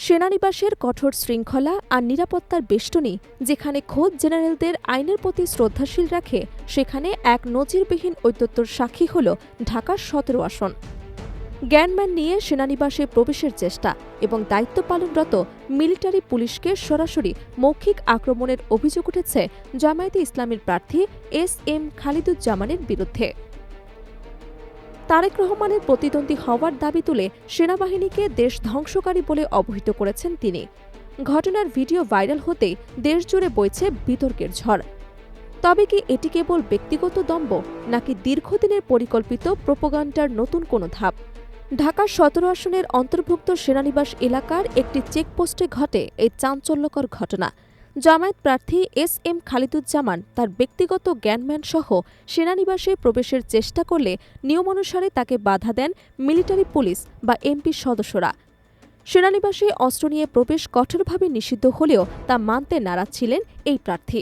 সেনানিবাসের কঠোর শৃঙ্খলা আর নিরাপত্তার বেষ্টনী যেখানে খোদ জেনারেলদের আইনের প্রতি শ্রদ্ধাশীল রাখে, সেখানে এক নজিরবিহীন ঔদ্ধত্যর সাক্ষী হল ঢাকার ১৭ আসন। গ্যানম্যান নিয়ে সেনানিবাসে প্রবেশের চেষ্টা এবং দায়িত্ব পালনরত মিলিটারি পুলিশকে সরাসরি মৌখিক আক্রমণের অভিযোগ উঠেছে জামায়াতে ইসলামীর প্রার্থী এস.এম. খালিদুজ্জামানের বিরুদ্ধে। তারেক রহমানের প্রতিদ্বন্দ্বী হওয়ার দাবি তুলে সেনাবাহিনীকে দেশ ধ্বংসকারী বলে অবহিত করেছেন তিনি। ঘটনার ভিডিও ভাইরাল হতেই দেশজুড়ে বইছে বিতর্কের ঝড়। তবে কি এটি কেবল ব্যক্তিগত দম্ভ, নাকি দীর্ঘদিনের পরিকল্পিত প্রোপাগান্ডার নতুন কোনো ধাপ? ঢাকার ১৭ আসনের অন্তর্ভুক্ত সেনানিবাস এলাকার একটি চেকপোস্টে ঘটে এই চাঞ্চল্যকর ঘটনা। জামায়াত প্রার্থী এস.এম. খালিদুজ্জামান তার ব্যক্তিগত জ্ঞানম্যান সহ সেনানিবাসে প্রবেশের চেষ্টা করলে নিয়মানুসারে তাকে বাধা দেন মিলিটারি পুলিশ বা এমপি সদস্যরা। সেনানিবাসে অস্ত্র নিয়ে প্রবেশ কঠোরভাবে নিষিদ্ধ হলেও তা মানতে নারাজ ছিলেন এই প্রার্থী।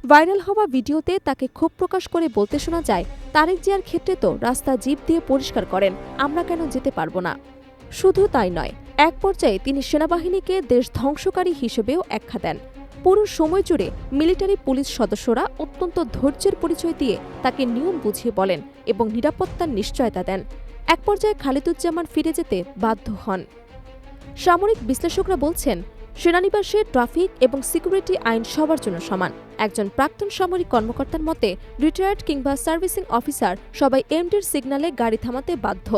ভাইরাল হওয়া ভিডিওতে তাকে ক্ষোভ প্রকাশ করে বলতে শোনা যায়, তারেক জিয়ার ক্ষেত্রে তো রাস্তা জিপ দিয়ে পরিষ্কার করেন, আমরা কেন যেতে পারব না? শুধু তাই নয়, এক পর্যায়ে তিনি সেনাবাহিনীকে দেশ ধ্বংসকারী হিসেবেও আখ্যা দেন। পুরো সময় জুড়ে মিলিটারি পুলিশ সদস্যরা অত্যন্ত ধৈর্যের পরিচয় দিয়ে তাকে নিয়ম বুঝিয়ে বলেন এবং নিরাপত্তার নিশ্চয়তা দেন। এক পর্যায়ে খালিদুজ্জামান ফিরে যেতে বাধ্য হন। সামরিক বিশ্লেষকরা বলছেন, সেনানিবাসে ট্রাফিক এবং সিকিউরিটি আইন সবার জন্য সমান। একজন প্রাক্তন সামরিক কর্মকর্তার মতে, রিটায়ার্ড কিংবা সার্ভিসিং অফিসার সবাই এমডির সিগন্যালে গাড়ি থামাতে বাধ্য।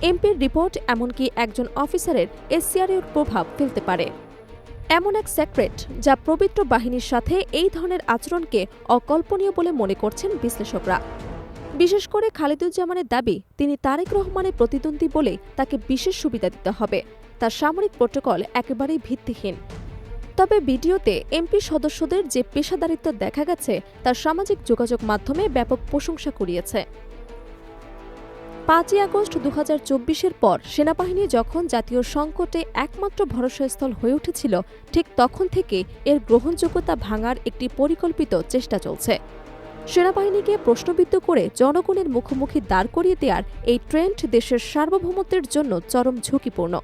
এমপির রিপোর্ট এমনকি একজন অফিসারের এসসিআরের প্রভাব ফেলতে পারে। এমন এক সেক্রেট যা পবিত্র বাহিনীর সাথে এই ধরনের আচরণকে অকল্পনীয় বলে মনে করছেন বিশ্লেষকরা। বিশেষ করে খালিদুজ্জামানের দাবি, তিনি তারেক রহমানের প্রতিদ্বন্দ্বী বলে তাকে বিশেষ সুবিধা দিতে হবে। তার সামরিক প্রোটোকল একেবারেই ভিত্তিহীন। তবে ভিডিওতে এমপি সদস্যদের যে পেশাদারিত্ব দেখা গেছে, তার সামাজিক যোগাযোগ মাধ্যমে ব্যাপক প্রশংসা কুড়িয়েছে। ৫ই আগস্ট ২০২৪-এর পর সেনাবাহিনী যখন জাতীয় সংকটে একমাত্র ভরসাস্থল হয়ে উঠেছিল, ঠিক তখন থেকে এর গ্রহণযোগ্যতা ভাঙার একটি পরিকল্পিত চেষ্টা চলছে। সেনাবাহিনীকে প্রশ্নবিদ্ধ করে জনগণের মুখোমুখি দাঁড় করিয়ে দেওয়ার এই ট্রেন্ড দেশের সার্বভৌমত্বের জন্য চরম ঝুঁকিপূর্ণ।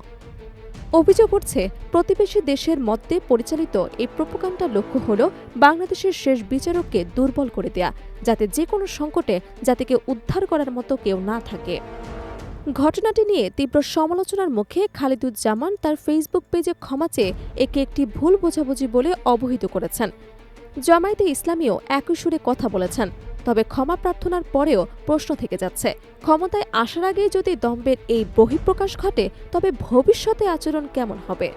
অভিযোগ উঠছে, প্রতিবেশী দেশের মধ্যে পরিচালিত এই প্রোপাগান্ডার লক্ষ্য হল বাংলাদেশের শেষ বিচারককে দুর্বল করে দেয়া, যাতে যে কোনো সংকটে জাতিকে উদ্ধার করার মতো কেউ না থাকে। ঘটনাটি নিয়ে তীব্র সমালোচনার মুখে খালিদুজ্জামান তার ফেসবুক পেজে ক্ষমা চেয়ে একে একটি ভুল বোঝাবুঝি বলে অবহিত করেছেন। জামায়াতে ইসলামীও একই সুরে কথা বলেছেন। তবে ক্ষমা প্রার্থনার পরেও প্রশ্ন থেকে যাচ্ছে, ক্ষমতায় আসার আগেই যদি দম্ভের এই বহিঃপ্রকাশ ঘটে, তবে ভবিষ্যতে আচরণ কেমন হবে?